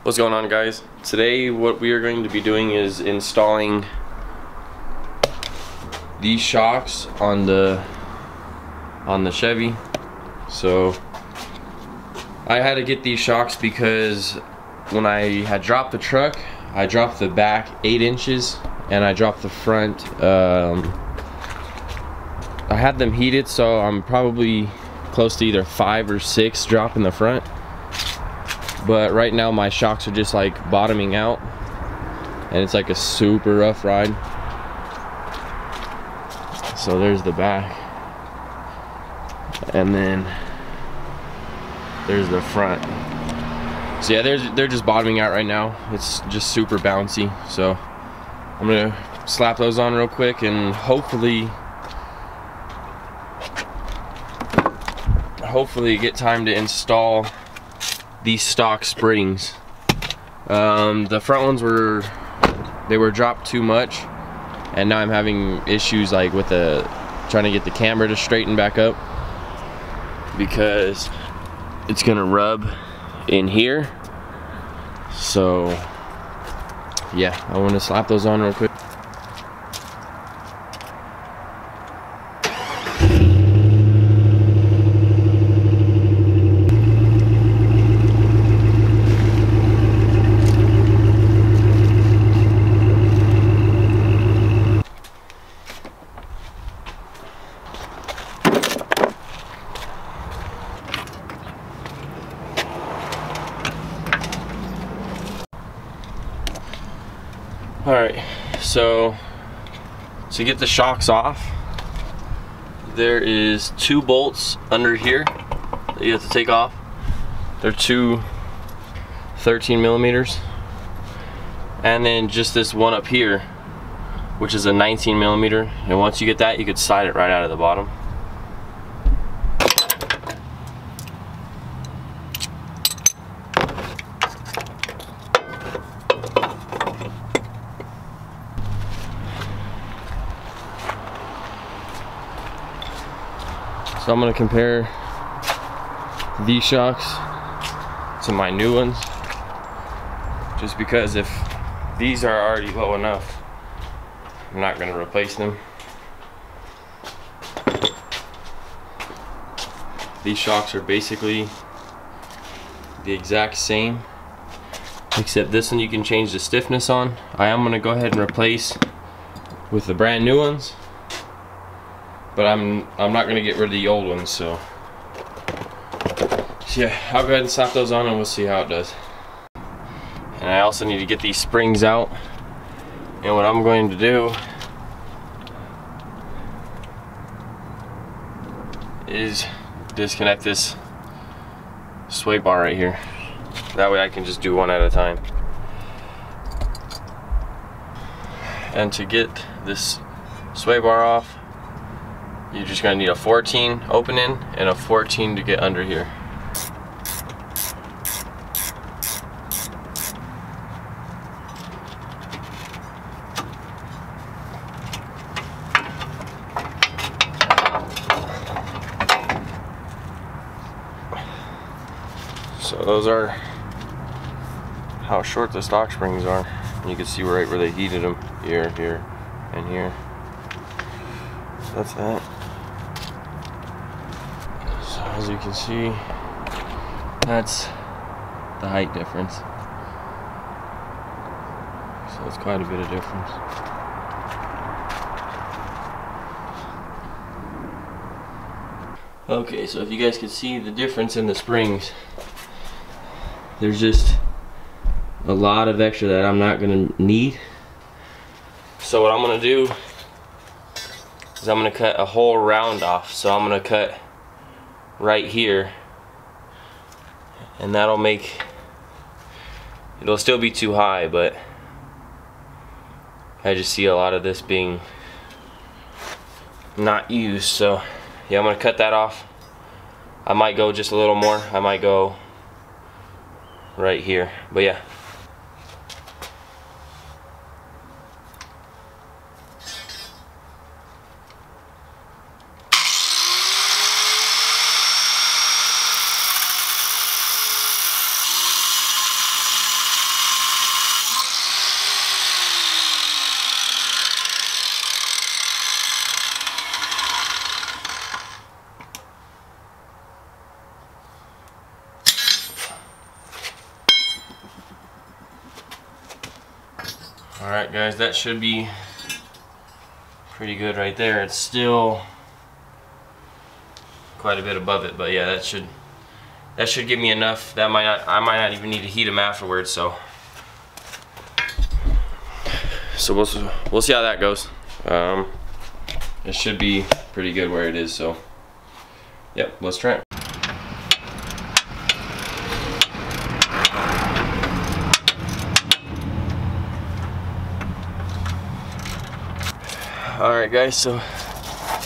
What's going on, guys? Today what we are going to be doing is installing these shocks on the Chevy. So I had to get these shocks because when I had dropped the truck, I dropped the back 8 inches and I dropped the front. I had them heated, so I'm probably close to either 5 or 6 drop in the front. But right now my shocks are just like bottoming out and it's like a super rough ride. So there's the back, and then there's the front. So yeah, they're just bottoming out right now. It's just super bouncy. So I'm gonna slap those on real quick and hopefully get time to install these stock springs. The front ones were dropped too much, and now I'm having issues like with trying to get the camber to straighten back up because it's gonna rub in here. So yeah, I want to slap those on real quick. Alright, so to get the shocks off, there is 2 bolts under here that you have to take off. They're 2 13 millimeters, and then just this one up here, which is a 19 millimeter. And once you get that, you could slide it right out of the bottom. So I'm gonna compare these shocks to my new ones, just because if these are already low enough, I'm not gonna replace them. These shocks are basically the exact same, except this one you can change the stiffness on. I am gonna go ahead and replace with the brand new ones, but I'm not gonna get rid of the old ones. So yeah, I'll go ahead and slap those on and we'll see how it does. And I also need to get these springs out, and what I'm going to do is disconnect this sway bar right here. That way I can just do one at a time. And to get this sway bar off, you're just gonna need a 14 opening and a 14 to get under here. So those are how short the stock springs are. You can see right where they heated them, here, here, and here. So that's that. So as you can see, that's the height difference. So it's quite a bit of difference. Okay, so if you guys can see the difference in the springs, there's just a lot of extra that I'm not gonna need. So what I'm gonna do is I'm gonna cut a whole round off. So I'm gonna cut right here, and that'll make, it'll still be too high, but I just see a lot of this being not used. So yeah, I'm gonna cut that off. I might go just a little more, I might go right here, but yeah. Alright guys, that should be pretty good right there. It's still quite a bit above it, but yeah, that should give me enough. I might not even need to heat them afterwards, so we'll see how that goes. It should be pretty good where it is, so yep, let's try it. Alright guys, so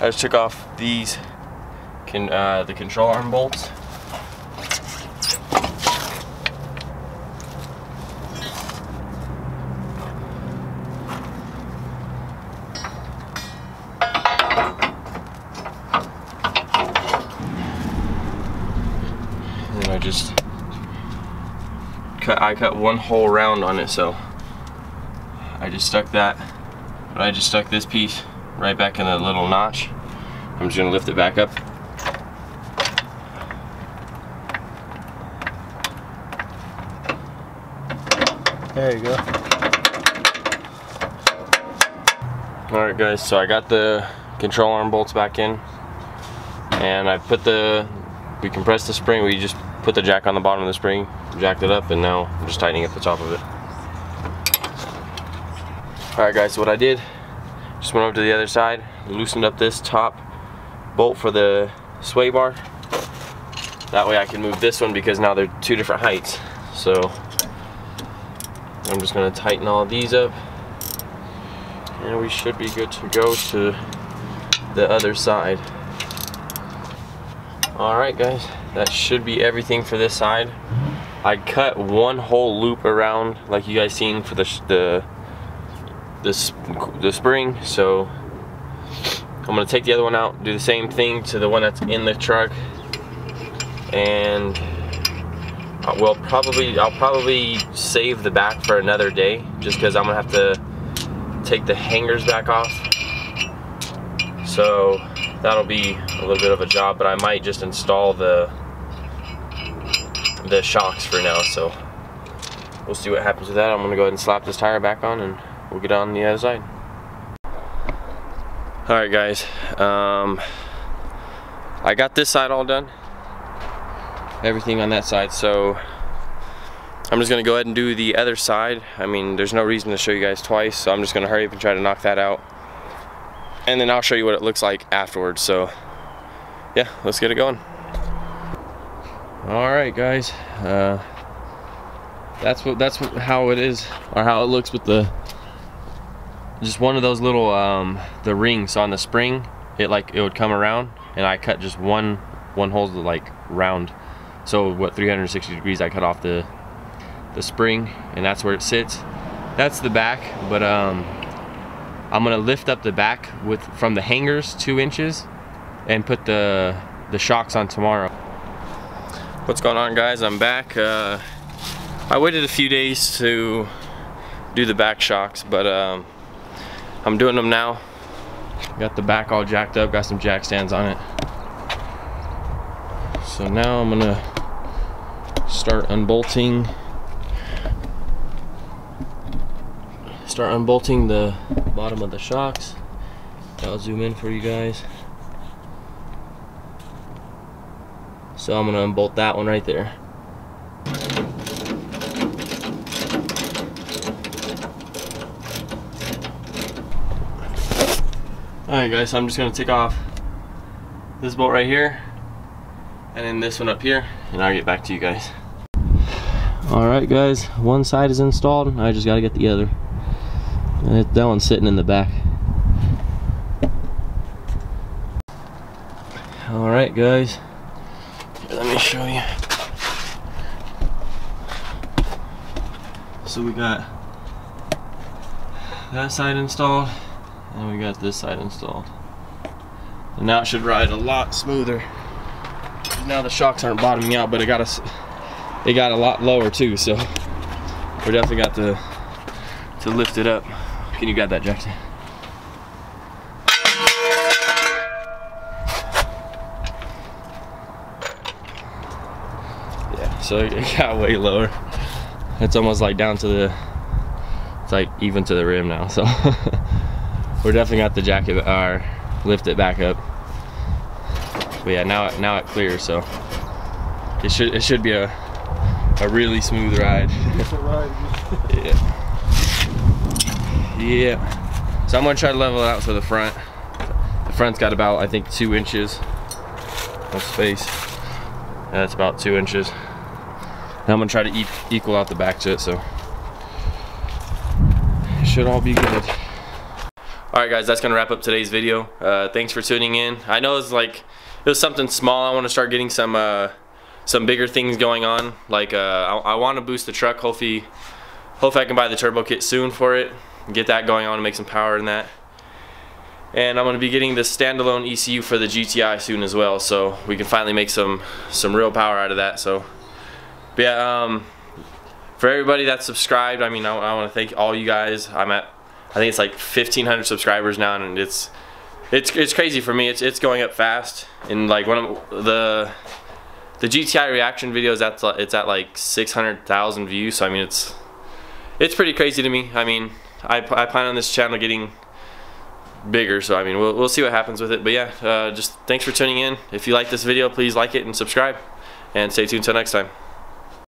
I just took off these the control arm bolts. And I cut one hole round on it, so I just stuck this piece right back in the little notch. I'm just gonna lift it back up. There you go. Alright guys, so I got the control arm bolts back in, and we compressed the spring. We just put the jack on the bottom of the spring, jacked it up, and now I'm just tightening up the top of it. Alright guys, so what I did, just went over to the other side, loosened up this top bolt for the sway bar. That way I can move this one because now they're two different heights. So I'm just going to tighten all of these up, and we should be good to go to the other side. Alright guys, that should be everything for this side. I cut one whole loop around like you guys seen for the spring, so I'm gonna take the other one out, do the same thing to the one that's in the truck, and I'll probably save the back for another day, just because I'm gonna have to take the hangers back off. So that'll be a little bit of a job, but I might just install the shocks for now. So we'll see what happens with that. I'm gonna go ahead and slap this tire back on, and we'll get on the other side. Alright guys, I got this side all done, everything on that side, so I'm just gonna go ahead and do the other side. I mean, there's no reason to show you guys twice, so I'm just gonna hurry up and try to knock that out, and then I'll show you what it looks like afterwards. So yeah, let's get it going. Alright guys, how it is, or how it looks with just one of those little the rings on the spring. It would come around, and I cut just one hole like round. So what, 360 degrees I cut off the spring, and that's where it sits. That's the back, but I'm gonna lift up the back from the hangers 2 inches and put the shocks on tomorrow. What's going on guys? I'm back. I waited a few days to do the back shocks, but I'm doing them now. Got the back all jacked up, got some jack stands on it. So now I'm gonna start unbolting the bottom of the shocks. I'll zoom in for you guys. So I'm gonna unbolt that one right there. Alright guys, so I'm just going to take off this bolt right here, and then this one up here, and I'll get back to you guys. Alright guys, one side is installed, I just got to get the other. And that one's sitting in the back. Alright guys, here, let me show you. So we got that side installed, and we got this side installed, and now it should ride a lot smoother. Now the shocks aren't bottoming out, but it got a lot lower too, so we definitely got to lift it up. Can you grab that, Jackson? Yeah, so it got way lower. It's almost like down to It's like even to the rim now, so we're definitely got to jack it or lift it back up. But yeah, now it clears, so it should be a really smooth ride. Yeah. So I'm gonna try to level it out for the front. The front's got about, I think, 2 inches of space. That's about 2 inches. And I'm gonna try to equal out the back to it, so it should all be good. Alright guys, that's gonna wrap up today's video. Thanks for tuning in. I know it was something small. I want to start getting some bigger things going on. Like I want to boost the truck. Hopefully I can buy the turbo kit soon for it, get that going on and make some power in that. And I'm going to be getting the standalone ECU for the GTI soon as well, so we can finally make some real power out of that. So but yeah, for everybody that's subscribed, I mean, I want to thank all you guys. I think it's like 1,500 subscribers now, and it's crazy for me. It's going up fast. And like one of the GTI reaction videos, it's at like 600,000 views. So I mean, it's pretty crazy to me. I mean, I plan on this channel getting bigger, so I mean, we'll see what happens with it. But yeah, just thanks for tuning in. If you like this video, please like it and subscribe, and stay tuned till next time.